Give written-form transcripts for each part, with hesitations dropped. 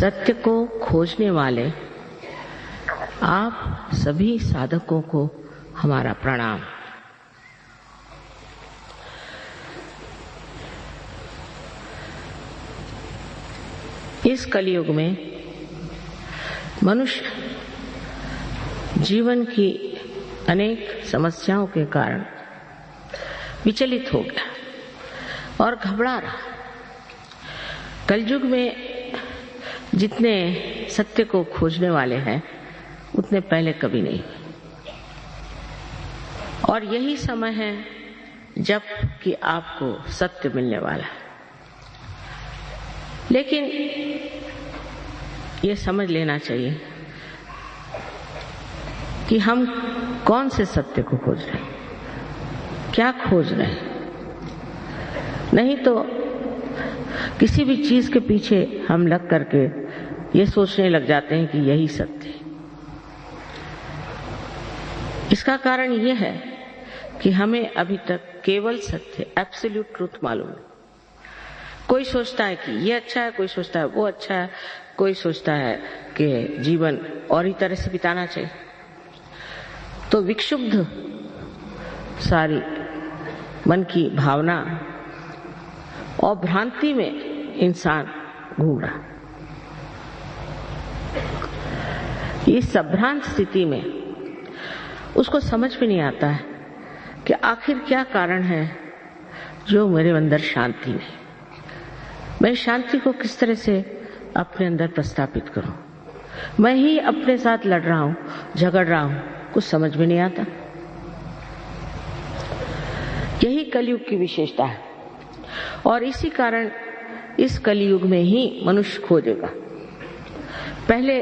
सत्य को खोजने वाले आप सभी साधकों को हमारा प्रणाम। इस कलयुग में मनुष्य जीवन की अनेक समस्याओं के कारण विचलित हो गया और घबरा रहा। कलयुग में जितने सत्य को खोजने वाले हैं उतने पहले कभी नहीं। और यही समय है जब कि आपको सत्य मिलने वाला है। लेकिन ये समझ लेना चाहिए कि हम कौन से सत्य को खोज रहे हैं, क्या खोज रहे हैं। नहीं तो किसी भी चीज के पीछे हम लग करके ये सोचने लग जाते हैं कि यही सत्य है। इसका कारण यह है कि हमें अभी तक केवल सत्य, एब्सोल्यूट ट्रूथ मालूम है। कोई सोचता है कि ये अच्छा है, कोई सोचता है वो अच्छा है, कोई सोचता है कि जीवन और ही तरह से बिताना चाहिए। तो विक्षुब्ध सारी मन की भावना और भ्रांति में इंसान घूम रहा। इस संभ्रांत स्थिति में उसको समझ में नहीं आता है कि आखिर क्या कारण है जो मेरे अंदर शांति नहीं। मैं शांति को किस तरह से अपने अंदर प्रस्थापित करूं। मैं ही अपने साथ लड़ रहा हूं, झगड़ रहा हूं, कुछ समझ में नहीं आता। यही कलयुग की विशेषता है और इसी कारण इस कलयुग में ही मनुष्य खोजेगा। पहले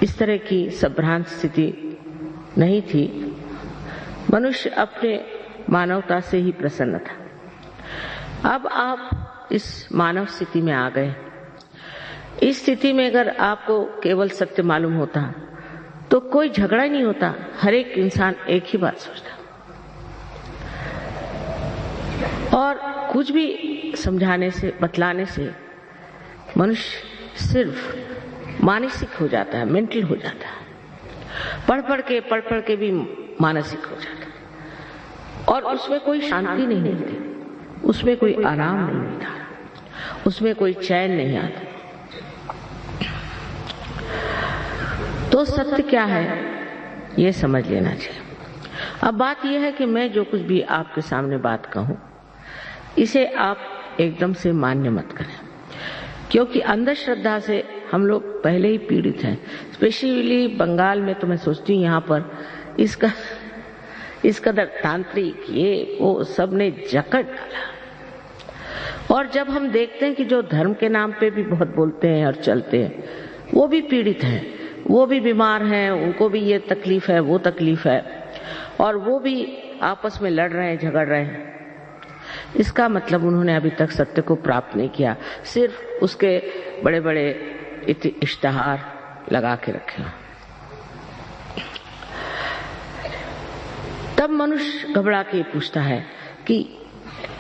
इस तरह की संभ्रांत स्थिति नहीं थी। मनुष्य अपने मानवता से ही प्रसन्न था। अब आप इस मानव स्थिति में आ गए। इस स्थिति में अगर आपको केवल सत्य मालूम होता तो कोई झगड़ा ही नहीं होता। हर एक इंसान एक ही बात सोचता और कुछ भी समझाने से, बतलाने से मनुष्य सिर्फ मानसिक हो जाता है, मेंटल हो जाता है। पढ़ पढ़ के भी मानसिक हो जाता है और उसमें कोई शांति नहीं मिलती, उसमें कोई आराम नहीं मिलता, उसमें कोई चैन नहीं आता। तो सत्य क्या है ये समझ लेना चाहिए। अब बात यह है कि मैं जो कुछ भी आपके सामने बात कहूं इसे आप एकदम से मान्य मत करें, क्योंकि अंधश्रद्धा से हम लोग पहले ही पीड़ित हैं। स्पेशली बंगाल में तो मैं सोचती हूँ यहाँ पर इस कदर तांत्रिक ये वो सब ने जकड़ डाला। और जब हम देखते हैं कि जो धर्म के नाम पे भी बहुत बोलते हैं और चलते हैं वो भी पीड़ित हैं, वो भी बीमार हैं, उनको भी ये तकलीफ है, वो तकलीफ है और वो भी आपस में लड़ रहे हैं, झगड़ रहे हैं। इसका मतलब उन्होंने अभी तक सत्य को प्राप्त नहीं किया, सिर्फ उसके बड़े बड़े इश्तिहार लगा के रखे। तब मनुष्य घबरा के पूछता है कि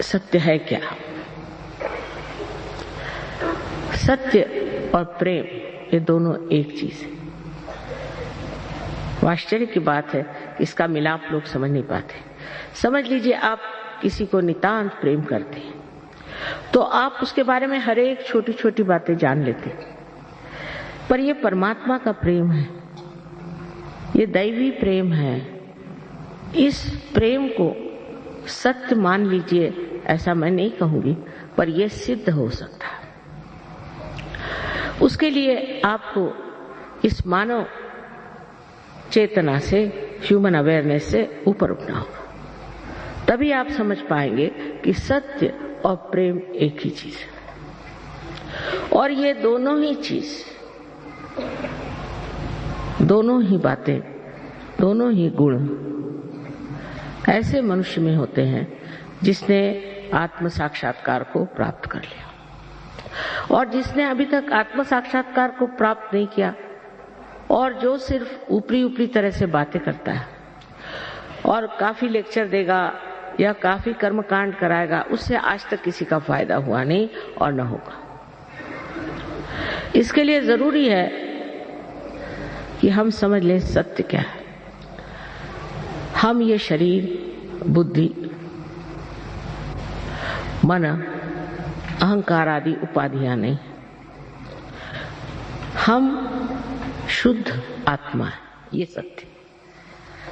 सत्य है क्या। सत्य और प्रेम ये दोनों एक चीज है। आश्चर्य की बात है इसका मिलाप लोग समझ नहीं पाते। समझ लीजिए आप किसी को नितांत प्रेम करते हैं तो आप उसके बारे में हर एक छोटी छोटी बातें जान लेते हैं, पर ये परमात्मा का प्रेम है, ये दैवी प्रेम है। इस प्रेम को सत्य मान लीजिए ऐसा मैं नहीं कहूंगी, पर यह सिद्ध हो सकता है। उसके लिए आपको इस मानव चेतना से, ह्यूमन अवेयरनेस से ऊपर उठना होगा। तभी आप समझ पाएंगे कि सत्य और प्रेम एक ही चीज है और ये दोनों ही चीज, दोनों ही बातें, दोनों ही गुण ऐसे मनुष्य में होते हैं जिसने आत्म साक्षात्कार को प्राप्त कर लिया। और जिसने अभी तक आत्म साक्षात्कार को प्राप्त नहीं किया और जो सिर्फ ऊपरी तरह से बातें करता है और काफी लेक्चर देगा या काफी कर्मकांड कराएगा, उससे आज तक किसी का फायदा हुआ नहीं और न होगा। इसके लिए जरूरी है कि हम समझ लें सत्य क्या है। हम ये शरीर, बुद्धि, मन, अहंकार आदि उपाधियां नहीं, हम शुद्ध आत्मा है, ये सत्य।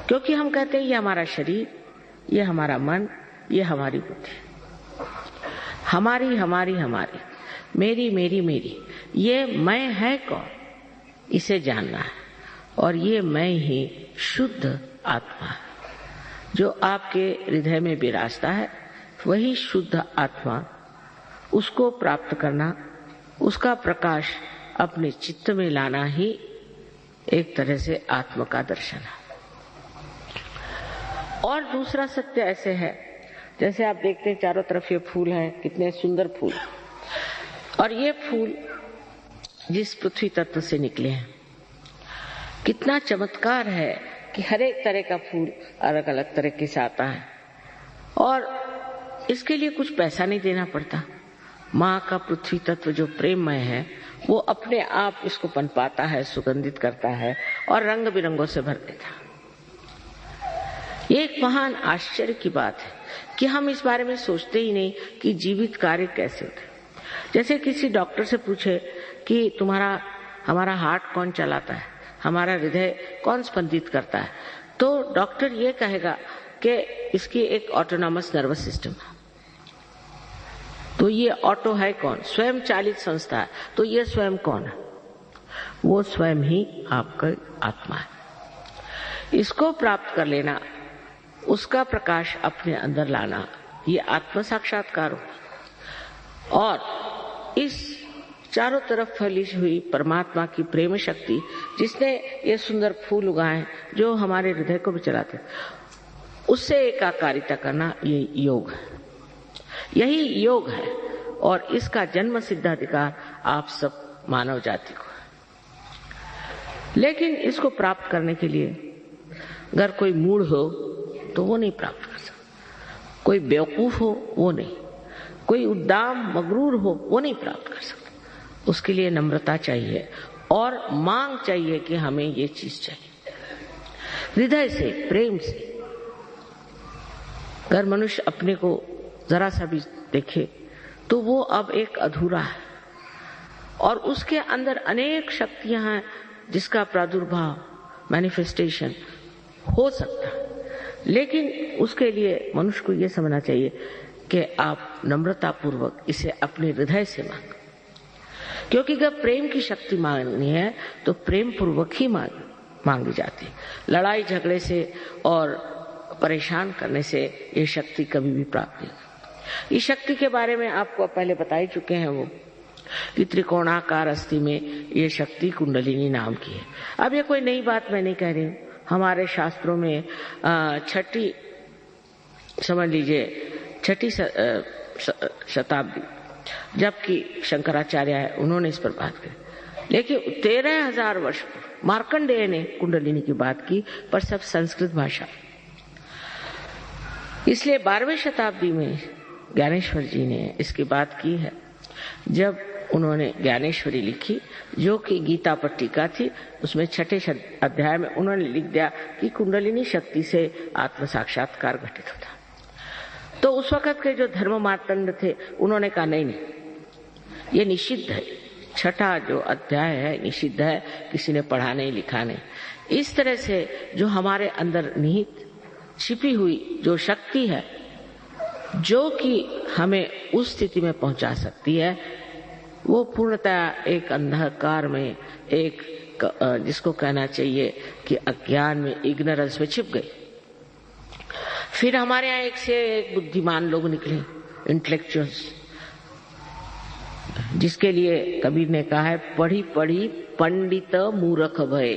क्योंकि हम कहते हैं ये हमारा शरीर, ये हमारा मन, ये हमारी बुद्धि, हमारी हमारी हमारी, मेरी मेरी मेरी, ये मैं है कौन, इसे जानना है। और ये मैं ही शुद्ध आत्मा है जो आपके हृदय में विराजता है, वही शुद्ध आत्मा। उसको प्राप्त करना, उसका प्रकाश अपने चित्त में लाना ही एक तरह से आत्मा का दर्शन है। और दूसरा सत्य ऐसे है, जैसे आप देखते हैं चारों तरफ ये फूल हैं, कितने सुंदर फूल, और ये फूल जिस पृथ्वी तत्व से निकले हैं, कितना चमत्कार है कि हर एक तरह का फूल अलग अलग तरह से आता है और इसके लिए कुछ पैसा नहीं देना पड़ता। माँ का पृथ्वी तत्व जो प्रेममय है वो अपने आप इसको पनपाता है, सुगंधित करता है और रंग बिरंगों से भर देता है। ये एक महान आश्चर्य की बात है कि हम इस बारे में सोचते ही नहीं कि जीवित कार्य कैसे होते। जैसे किसी डॉक्टर से पूछे कि हमारा हार्ट कौन चलाता है, हमारा हृदय कौन स्पंदित करता है, तो डॉक्टर ये कहेगा कि इसकी एक ऑटोनॉमस नर्वस सिस्टम है। तो ये ऑटो है कौन? स्वयं चालित संस्था है। तो ये स्वयं कौन है? वो स्वयं ही आपका आत्मा है। इसको प्राप्त कर लेना, उसका प्रकाश अपने अंदर लाना, ये आत्म साक्षात्कार हो। और इस चारों तरफ फैली हुई परमात्मा की प्रेम शक्ति, जिसने ये सुंदर फूल उगाए जो हमारे हृदय को भी चलाते, उससे एकाकारिता करना, ये योग है। यही योग है और इसका जन्म सिद्ध अधिकार आप सब मानव जाति को है। लेकिन इसको प्राप्त करने के लिए अगर कोई मूढ़ हो तो वो नहीं प्राप्त कर सकता, कोई बेवकूफ हो वो नहीं, कोई उद्दाम मगरूर हो वो नहीं प्राप्त कर सकता। उसके लिए नम्रता चाहिए और मांग चाहिए कि हमें ये चीज चाहिए। हृदय से, प्रेम से अगर मनुष्य अपने को जरा सा भी देखे तो वो अब एक अधूरा है और उसके अंदर अनेक शक्तियां हैं जिसका प्रादुर्भाव, मैनिफेस्टेशन हो सकता है। लेकिन उसके लिए मनुष्य को यह समझना चाहिए कि आप नम्रता पूर्वक इसे अपने हृदय से मांगें, क्योंकि अगर प्रेम की शक्ति मांगनी है तो प्रेम पूर्वक ही मांगी जाती है। लड़ाई झगड़े से और परेशान करने से ये शक्ति कभी भी प्राप्त नहीं। इस शक्ति के बारे में आपको पहले बता ही चुके हैं वो कि त्रिकोणाकार अस्थि में ये शक्ति कुंडलिनी नाम की है। अब ये कोई नई बात मैं नहीं कह रही हूँ। हमारे शास्त्रों में छठी शताब्दी जबकि शंकराचार्य है, उन्होंने इस पर बात की। लेकिन 13,000 वर्ष मार्कंडेय ने कुंडलिनी की बात की, पर सब संस्कृत भाषा। इसलिए 12वीं शताब्दी में ज्ञानेश्वर जी ने इसकी बात की है, जब उन्होंने ज्ञानेश्वरी लिखी जो कि गीता पर टीका थी। उसमें 6 अध्याय में उन्होंने लिख दिया कि कुंडलिनी शक्ति से आत्म साक्षात्कार घटित होता। तो उस वक्त के जो धर्म मार्तंड थे उन्होंने कहा नहीं, ये निषिद्ध है, 6 जो अध्याय है निषिद्ध है, किसी ने पढ़ा नहीं लिखा नहीं। इस तरह से जो हमारे अंदर निहित छिपी हुई जो शक्ति है जो कि हमें उस स्थिति में पहुंचा सकती है, वो पूर्णतः एक अंधकार में, एक जिसको कहना चाहिए कि अज्ञान में, इग्नोरेंस में छिप गई। फिर हमारे यहाँ एक से एक बुद्धिमान लोग निकले, इंटेलेक्चुअल्स, जिसके लिए कबीर ने कहा है पढ़ी पढ़ी पंडित मूर्ख भय।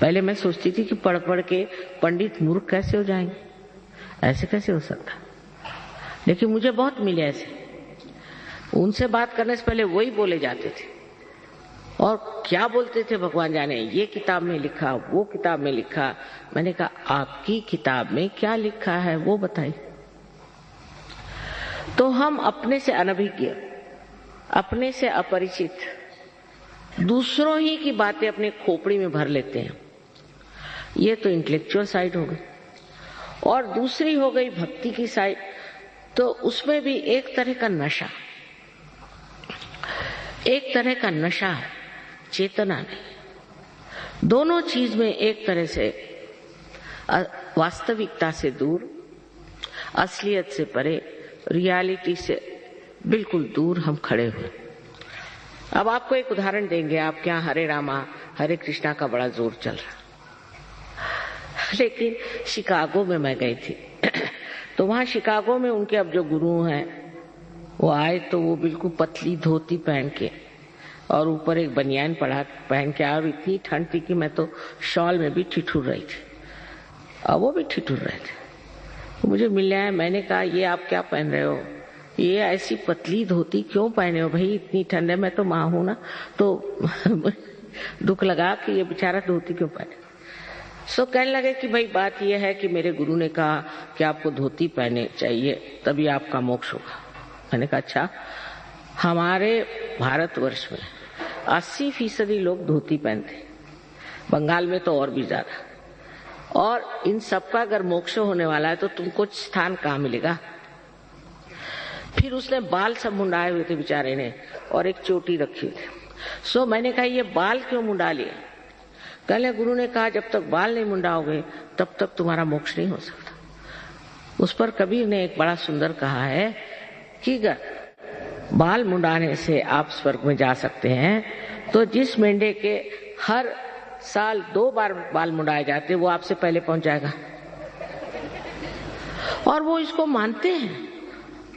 पहले मैं सोचती थी कि पढ़ पढ़ के पंडित मूर्ख कैसे हो जाएंगे, ऐसे कैसे हो सकता, लेकिन मुझे बहुत मिले ऐसे। उनसे बात करने से पहले वही बोले जाते थे और क्या बोलते थे भगवान जाने, ये किताब में लिखा, वो किताब में लिखा। मैंने कहा आपकी किताब में क्या लिखा है वो बताइए। तो हम अपने से अनभिज्ञ, अपने से अपरिचित दूसरों ही की बातें अपने खोपड़ी में भर लेते हैं। ये तो इंटेलेक्चुअल साइड हो गई। और दूसरी हो गई भक्ति की साइड, तो उसमें भी एक तरह का नशा, एक तरह का नशा है, चेतना नहीं। दोनों चीज में एक तरह से वास्तविकता से दूर, असलियत से परे, रियलिटी से बिल्कुल दूर हम खड़े हुए। अब आपको एक उदाहरण देंगे। आपके यहाँ हरे रामा हरे कृष्णा का बड़ा जोर चल रहा, लेकिन शिकागो में मैं गई थी तो वहां शिकागो में उनके अब जो गुरु हैं वो आए, तो वो बिल्कुल पतली धोती पहन के और ऊपर एक बनियान पहन के आए, और इतनी ठंड थी कि मैं तो शॉल में भी ठिठुर रही थी और वो भी ठिठुर रहे थे। मुझे मिल आया, मैंने कहा ये आप क्या पहन रहे हो, ये ऐसी पतली धोती क्यों पहने हो भाई, इतनी ठंड है, मैं तो माँ हूं ना। तो दुख लगा कि ये बेचारा धोती क्यों पहने। सो कहने लगे कि भाई बात यह है कि मेरे गुरु ने कहा कि आपको धोती पहने चाहिए तभी आपका मोक्ष होगा। मैंने कहा अच्छा। हमारे भारतवर्ष में 80% लोग धोती पहनते, बंगाल में तो और भी ज्यादा। और इन सबका अगर मोक्ष होने वाला है तो तुमको स्थान कहाँ मिलेगा। फिर उसने बाल सब मुंडाए हुए थे बेचारे ने, और एक चोटी रखी हुई थी। सो मैंने कहा ये बाल क्यों मुंडा लिए। कहले गुरु ने कहा जब तक बाल नहीं मुंडाओगे तब तक तुम्हारा मोक्ष नहीं हो सकता। उस पर कबीर ने एक बड़ा सुंदर कहा है कि बाल मुंडाने से आप स्वर्ग में जा सकते हैं, तो जिस मेंढे के हर साल 2 बार बाल मुंडाए जाते वो आपसे पहले पहुंच जाएगा। और वो इसको मानते हैं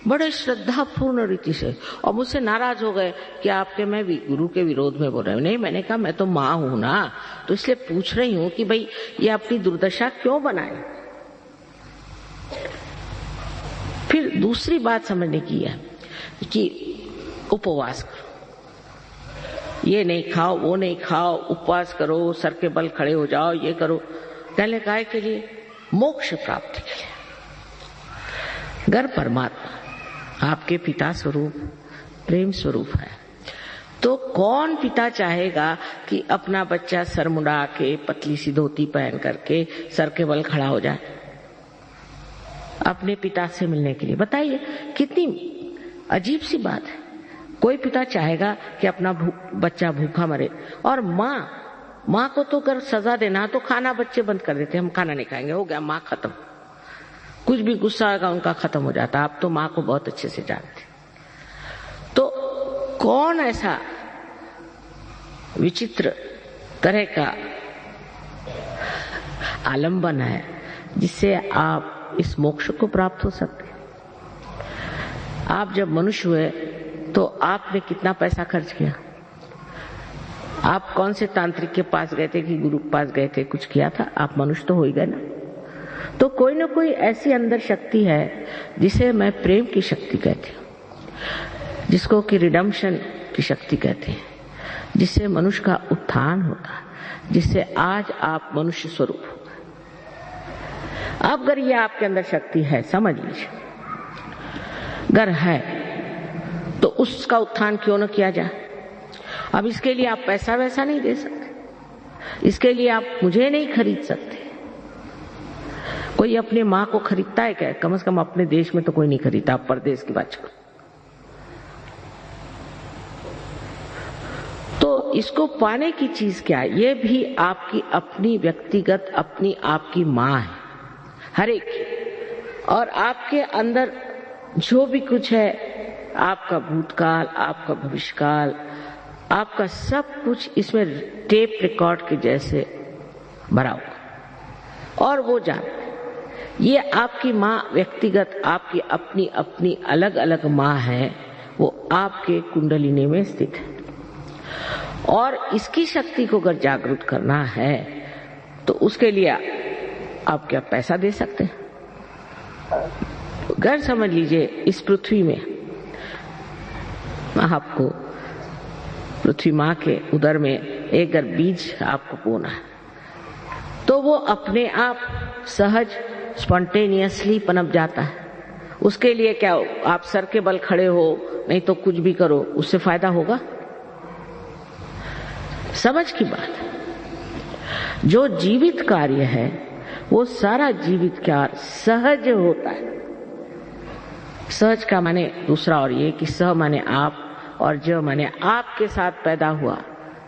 बड़े श्रद्धापूर्ण रीति से, और मुझसे नाराज हो गए कि आपके मैं गुरु के विरोध में बोल रहे हूँ। नहीं, मैंने कहा मैं तो माँ हूं ना, तो इसलिए पूछ रही हूँ कि भाई ये अपनी दुर्दशा क्यों बनाए। फिर दूसरी बात समझने की है कि उपवास करो, ये नहीं खाओ वो नहीं खाओ, उपवास करो, सर के बल खड़े हो जाओ, ये करो। कहने काय के लिए, मोक्ष प्राप्ति के लिए। घर परमात्मा आपके पिता स्वरूप प्रेम स्वरूप है, तो कौन पिता चाहेगा कि अपना बच्चा सर मुंडा के पतली सी धोती पहन करके सर के बल खड़ा हो जाए अपने पिता से मिलने के लिए। बताइए कितनी अजीब सी बात है। कोई पिता चाहेगा कि अपना बच्चा भूखा मरे। और माँ को तो अगर सजा देना तो खाना बच्चे बंद कर देते, हम खाना नहीं खाएंगे, हो गया माँ खत्म। कुछ भी गुस्सा आएगा उनका खत्म हो जाता। आप तो माँ को बहुत अच्छे से जानते। तो कौन ऐसा विचित्र तरह का आलंबन है जिससे आप इस मोक्ष को प्राप्त हो सकते। आप जब मनुष्य हुए तो आपने कितना पैसा खर्च किया। आप कौन से तांत्रिक के पास गए थे कि गुरु के पास गए थे, कुछ किया था? आप मनुष्य तो हो ही गए ना। तो कोई ना कोई ऐसी अंदर शक्ति है जिसे मैं प्रेम की शक्ति कहती हूँ, जिसको कि रिडम्पशन की शक्ति कहते हैं, जिससे मनुष्य का उत्थान होता है, जिससे आज आप मनुष्य स्वरूप हो गए। अब अगर ये आपके अंदर शक्ति है, समझ लीजिए, अगर है तो उसका उत्थान क्यों न किया जाए। अब इसके लिए आप पैसा वैसा नहीं दे सकते, इसके लिए आप मुझे नहीं खरीद सकते। कोई अपने माँ को खरीदता है क्या? कम से कम अपने देश में तो कोई नहीं खरीदता, आप परदेश की बात करो। तो इसको पाने की चीज क्या है? ये भी आपकी अपनी व्यक्तिगत अपनी आपकी माँ है, हर एक। और आपके अंदर जो भी कुछ है, आपका भूतकाल, आपका भविष्यकाल, आपका सब कुछ इसमें टेप रिकॉर्ड के जैसे भरा हुआ। और वो जानते ये आपकी माँ व्यक्तिगत आपकी अपनी अपनी अलग अलग माँ है, वो आपके कुंडलिनी में स्थित है। और इसकी शक्ति को अगर जागृत करना है तो उसके लिए आप क्या पैसा दे सकते हैं? घर समझ लीजिए, इस पृथ्वी में आपको पृथ्वी माँ के उदर में एक अगर बीज आपको बोना है तो वो अपने आप सहज स्पॉन्टेनियसली पनप जाता है। उसके लिए क्या आप सर के बल खड़े हो नहीं तो कुछ भी करो, उससे फायदा होगा? समझ की बात है। जो जीवित कार्य है वो सारा जीवित कार्य सहज होता है। सहज का माने दूसरा और ये कि सह माने आप और ज माने आपके साथ पैदा हुआ,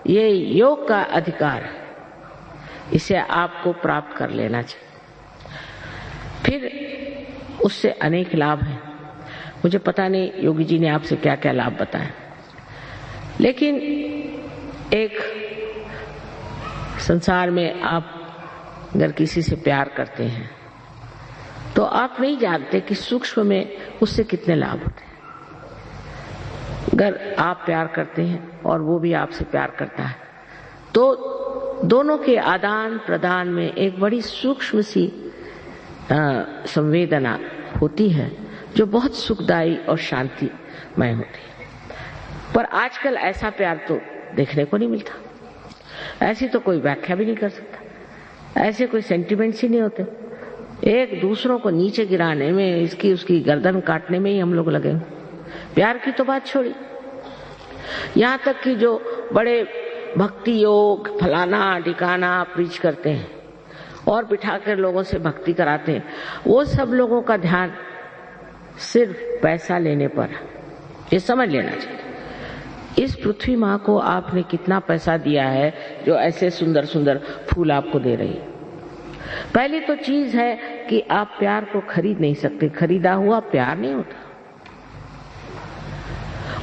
ये योग का अधिकार है, इसे आपको प्राप्त कर लेना चाहिए। फिर उससे अनेक लाभ हैं। मुझे पता नहीं योगी जी ने आपसे क्या क्या लाभ बताए, लेकिन एक संसार में आप अगर किसी से प्यार करते हैं तो आप नहीं जानते कि सूक्ष्म में उससे कितने लाभ होते हैं। अगर आप प्यार करते हैं और वो भी आपसे प्यार करता है तो दोनों के आदान प्रदान में एक बड़ी सूक्ष्म सी संवेदना होती है जो बहुत सुखदायी और शांतिमय होती है। पर आजकल ऐसा प्यार तो देखने को नहीं मिलता, ऐसी तो कोई व्याख्या भी नहीं कर सकता, ऐसे कोई सेंटिमेंट्स ही नहीं होते। एक दूसरों को नीचे गिराने में, इसकी उसकी गर्दन काटने में ही हम लोग लगे। प्यार की तो बात छोड़ी, यहाँ तक कि जो बड़े भक्ति योग फलाना ठिकाना प्रीच करते हैं और बिठाकर लोगों से भक्ति कराते हैं, वो सब लोगों का ध्यान सिर्फ पैसा लेने पर है। ये समझ लेना चाहिए। इस पृथ्वी माँ को आपने कितना पैसा दिया है जो ऐसे सुंदर सुंदर फूल आपको दे रही है। पहली तो चीज है कि आप प्यार को खरीद नहीं सकते, खरीदा हुआ प्यार नहीं होता।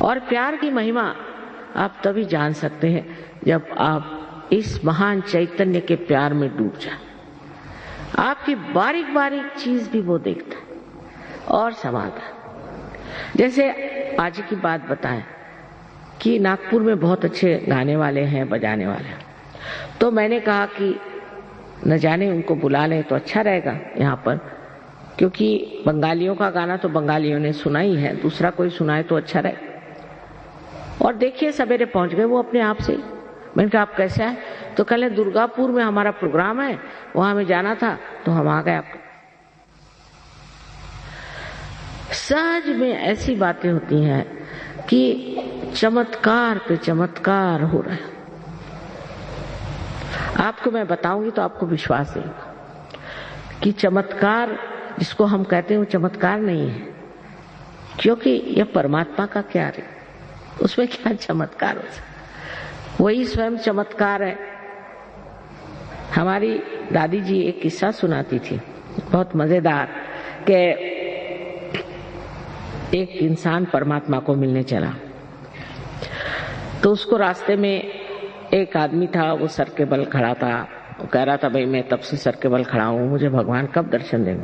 और प्यार की महिमा आप तभी जान सकते हैं जब आप इस महान चैतन्य के प्यार में डूब जाए। आपकी बारीक बारीक चीज भी वो देखता है और समाता है। जैसे आज की बात बताएं कि नागपुर में बहुत अच्छे गाने वाले हैं, बजाने वाले हैं, तो मैंने कहा कि न जाने उनको बुला लें तो अच्छा रहेगा यहाँ पर, क्योंकि बंगालियों का गाना तो बंगालियों ने सुना ही है, दूसरा कोई सुनाए तो अच्छा रहे। और देखिए सवेरे पहुंच गए वो अपने आप से। मैंने कहा आप कैसे आए? तो कल दुर्गापुर में हमारा प्रोग्राम है, वहां हमें जाना था तो हम आ गए। आपको सहज में ऐसी बातें होती हैं कि चमत्कार पे चमत्कार हो रहा है। आपको मैं बताऊंगी तो आपको विश्वास देगा कि चमत्कार जिसको हम कहते हैं वो चमत्कार नहीं है, क्योंकि यह परमात्मा का क्या है, उसमें क्या चमत्कार हो सकता, वही स्वयं चमत्कार है। हमारी दादी जी एक किस्सा सुनाती थी बहुत मजेदार, कि एक इंसान परमात्मा को मिलने चला तो उसको रास्ते में एक आदमी था, वो सर के बल खड़ा था। वो कह रहा था भाई मैं तब से सर के बल खड़ा हूं, मुझे भगवान कब दर्शन देंगे?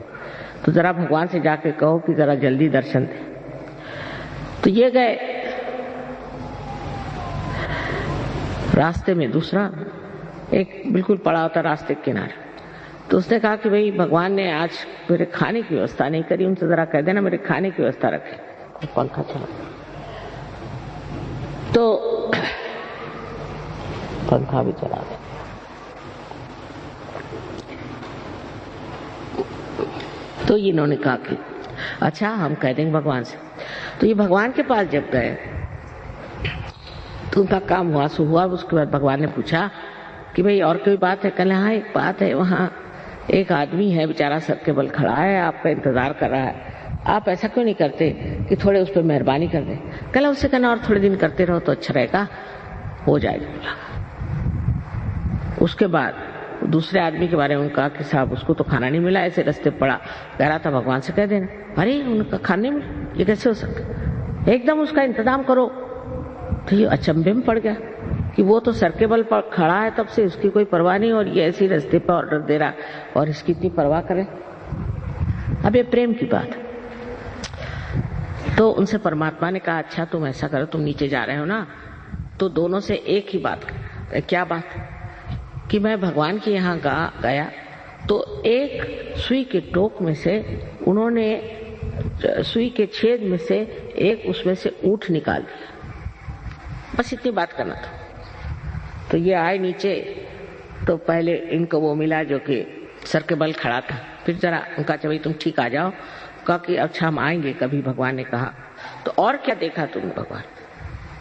तो जरा भगवान से जाके कहो कि जरा जल्दी दर्शन दे। तो ये गए, रास्ते में दूसरा एक बिल्कुल पड़ा होता रास्ते के किनारे, तो उसने कहा कि भाई भगवान ने आज मेरे खाने की व्यवस्था नहीं करी, उनसे जरा कह देना मेरे खाने की व्यवस्था रखे। पंखा चला तो पंखा भी चला गया। तो इन्होंने कहा कि अच्छा हम कह देंगे भगवान से। तो ये भगवान के पास जब गए तो उनका काम हुआ सो हुआ। उसके बाद भगवान ने पूछा कि भाई और कोई बात है? कहले हाँ एक बात है, वहाँ एक आदमी है बेचारा सर के बल खड़ा है, आपका इंतजार कर रहा है, आप ऐसा क्यों नहीं करते कि थोड़े उस पर मेहरबानी कर दें? कहला उससे कहना और थोड़े दिन करते रहो तो अच्छा रहेगा, हो जाएगा। उसके बाद दूसरे आदमी के बारे में उनका कि साहब उसको तो खाना नहीं मिला, ऐसे रास्ते पड़ा, कह रहा था भगवान से कह देना। अरे उनका खाने में ये कैसे हो सकता, एकदम उसका इंतजाम करो। तो ये अचंभे में पड़ गया कि वो तो सर के बल पर खड़ा है तब से, उसकी कोई परवाह नहीं, और ये ऐसे रास्ते पर ऑर्डर दे रहा और इसकी इतनी परवाह करे। अब ये प्रेम की बात। तो उनसे परमात्मा ने कहा अच्छा तुम ऐसा करो, तुम नीचे जा रहे हो ना, तो दोनों से एक ही बात कर। क्या बात? कि मैं भगवान के यहाँ गया तो एक सुई के टोक में से उन्होंने सुई के छेद में से एक उसमें से ऊँट निकाल दिया, बस इतनी बात करना था। तो ये आए नीचे, तो पहले इनको वो मिला जो कि सर के बल खड़ा था, फिर जरा उनका भाई तुम ठीक आ जाओ, कहा कि अच्छा हम आएंगे कभी, भगवान ने कहा तो और क्या देखा तुमने भगवान?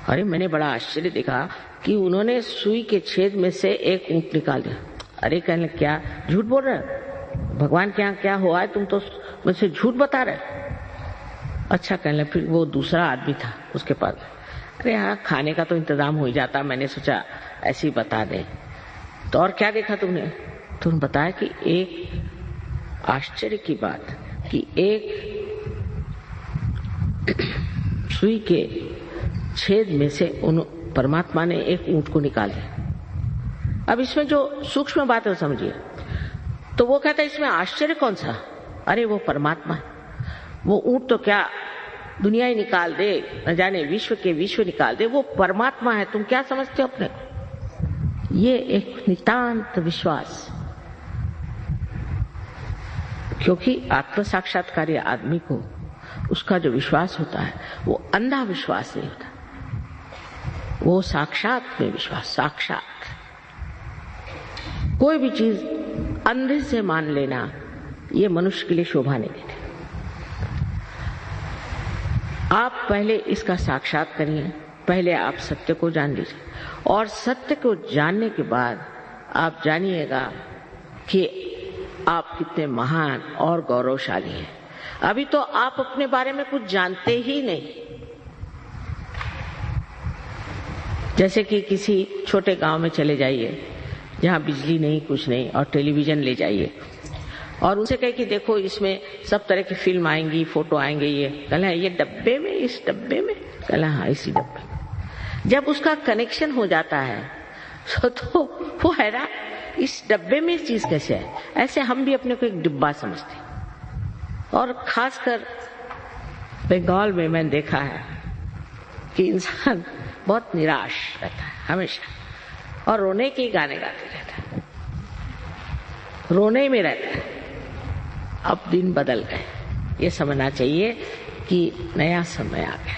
अरे मैंने बड़ा आश्चर्य देखा कि उन्होंने सुई के छेद में से एक ऊंट निकाल दिया। अरे कहने क्या झूठ बोल रहे हो? भगवान के यहाँ क्या हुआ है, तुम तो मुझसे झूठ बता रहे। अच्छा कहने फिर वो दूसरा आदमी था उसके पास, अरे हाँ खाने का तो इंतजाम हो ही जाता, मैंने सोचा ऐसे ही बता दें। तो और क्या देखा तुमने? तुमने बताया कि एक आश्चर्य की बात कि एक सुई के छेद में से उन परमात्मा ने एक ऊंट को निकाल दिया। अब इसमें जो सूक्ष्म बात है वो समझिए। तो वो कहता है इसमें आश्चर्य कौन सा? अरे वो परमात्मा है। वो ऊंट तो क्या दुनिया ही निकाल दे, न जाने विश्व के विश्व निकाल दे, वो परमात्मा है। तुम क्या समझते हो अपने को? ये एक नितांत विश्वास, क्योंकि आत्म साक्षात्कारी आदमी को उसका जो विश्वास होता है वो अंधा विश्वास नहीं होता, वो साक्षात में विश्वास। साक्षात कोई भी चीज अंधे से मान लेना ये मनुष्य के लिए शोभा नहीं देती। आप पहले इसका साक्षात करिए, पहले आप सत्य को जान लीजिए, और सत्य को जानने के बाद आप जानिएगा कि आप कितने महान और गौरवशाली हैं। अभी तो आप अपने बारे में कुछ जानते ही नहीं। जैसे कि किसी छोटे गांव में चले जाइए जहां बिजली नहीं कुछ नहीं, और टेलीविजन ले जाइए और उनसे कहे कि देखो इसमें सब तरह की फिल्म आएंगी, फोटो आएंगे, ये कहला ये डब्बे में, इस डब्बे में, कहला हाँ इसी डब्बे में। जब उसका कनेक्शन हो जाता है तो वो हैरान, इस डब्बे में चीज कैसे है? ऐसे हम भी अपने को एक डिब्बा समझते हैं। और खासकर बंगाल में मैंने देखा है कि इंसान बहुत निराश रहता है हमेशा, और रोने के गाने गाते रहता है, रोने में रहता है। अब दिन बदल गए, ये समझना चाहिए कि नया समय आ गया।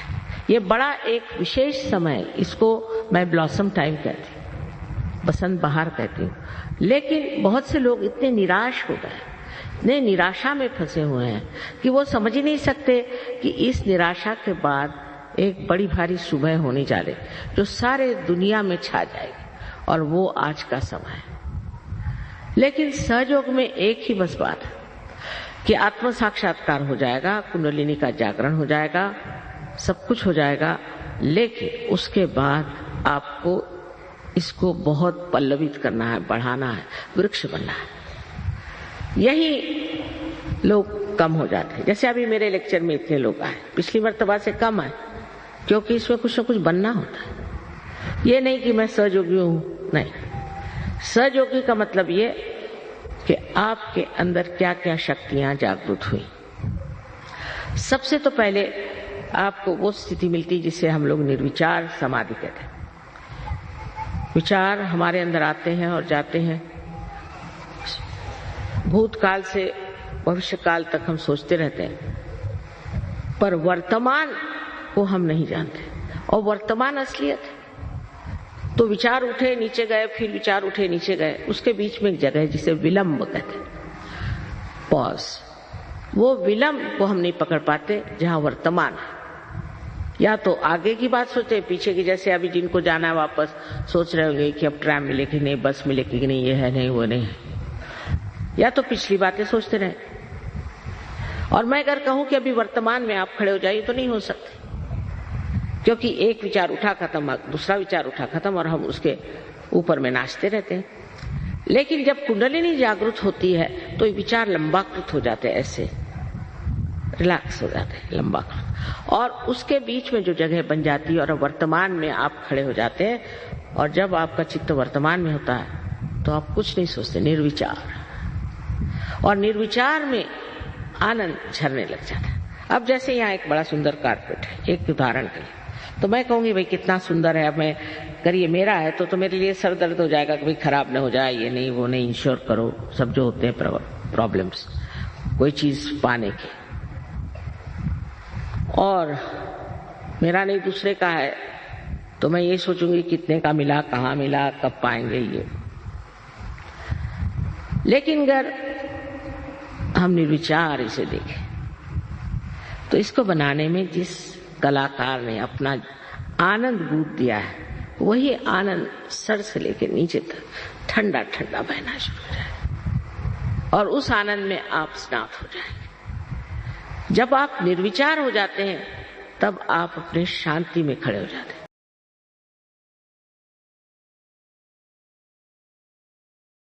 ये बड़ा एक विशेष समय, इसको मैं ब्लॉसम टाइम कहती हूँ, बसंत बहार कहती हूँ। लेकिन बहुत से लोग इतने निराश हो गए, इतने निराशा में फंसे हुए हैं कि वो समझ ही नहीं सकते कि इस निराशा के बाद एक बड़ी भारी सुबह होने जा रही जो सारे दुनिया में छा जाएगी, और वो आज का समय है। लेकिन सहयोग में एक ही बस बात है कि आत्म साक्षात्कार हो जाएगा, कुंडलिनी का जागरण हो जाएगा, सब कुछ हो जाएगा। लेकिन उसके बाद आपको इसको बहुत पल्लवित करना है, बढ़ाना है, वृक्ष बनना है। यही लोग कम हो जाते हैं। जैसे अभी मेरे लेक्चर में इतने लोग आए, पिछली मर्तबा से कम आए, क्योंकि इसमें कुछ न कुछ बनना होता है। ये नहीं कि मैं सहयोगी हूं, नहीं। सहयोगी का मतलब ये कि आपके अंदर क्या क्या शक्तियां जागृत हुई। सबसे तो पहले आपको वो स्थिति मिलती जिसे हम लोग निर्विचार समाधि कहते हैं। विचार हमारे अंदर आते हैं और जाते हैं, भूतकाल से भविष्यकाल तक हम सोचते रहते हैं, पर वर्तमान को हम नहीं जानते, और वर्तमान असलियत है। तो विचार उठे नीचे गए, फिर विचार उठे नीचे गए, उसके बीच में एक जगह है जिसे विलंब कहते हैं, पॉज। वो विलंब को हम नहीं पकड़ पाते जहां वर्तमान है। या तो आगे की बात सोचते, पीछे की, जैसे अभी जिनको जाना है वापस सोच रहे होंगे कि अब ट्रैम मिलेगी नहीं, बस मिलेगी नहीं, ये है नहीं, वो नहीं है। या तो पिछली बातें सोचते रहे। और मैं अगर कहूं कि अभी वर्तमान में आप खड़े हो जाइए तो नहीं हो सकते, क्योंकि एक विचार उठा खत्म, दूसरा विचार उठा खत्म, और हम उसके ऊपर में नाचते रहते हैं। लेकिन जब कुंडलिनी जागृत होती है तो ये विचार लंबाकृत हो जाते हैं, ऐसे रिलैक्स हो जाते हैं, लंबाकृत, और उसके बीच में जो जगह बन जाती है और वर्तमान में आप खड़े हो जाते हैं। और जब आपका चित्त वर्तमान में होता है तो आप कुछ नहीं सोचते, निर्विचार, और निर्विचार में आनंद झरने लग जाता है। अब जैसे यहाँ एक बड़ा सुंदर कारपेट है, एक उदाहरण के लिए, तो मैं कहूंगी भाई कितना सुंदर है, अब मैं करिए, मेरा है तो मेरे लिए सर दर्द हो जाएगा कि भाई खराब न हो जाए, ये नहीं वो नहीं, इंश्योर करो, सब जो होते हैं प्रॉब्लम्स कोई चीज पाने की। और मेरा नहीं दूसरे का है तो मैं ये सोचूंगी कितने का मिला, कहाँ मिला, कब पाएंगे ये। लेकिन अगर हम निर्विचार इसे देखें तो इसको बनाने में जिस कलाकार ने अपना आनंद गूंथ दिया है, वही आनंद सर से लेकर नीचे तक ठंडा ठंडा बहना शुरू हो जाए और उस आनंद में आप स्नात हो जाएंगे। जब आप निर्विचार हो जाते हैं तब आप अपने शांति में खड़े हो जाते हैं।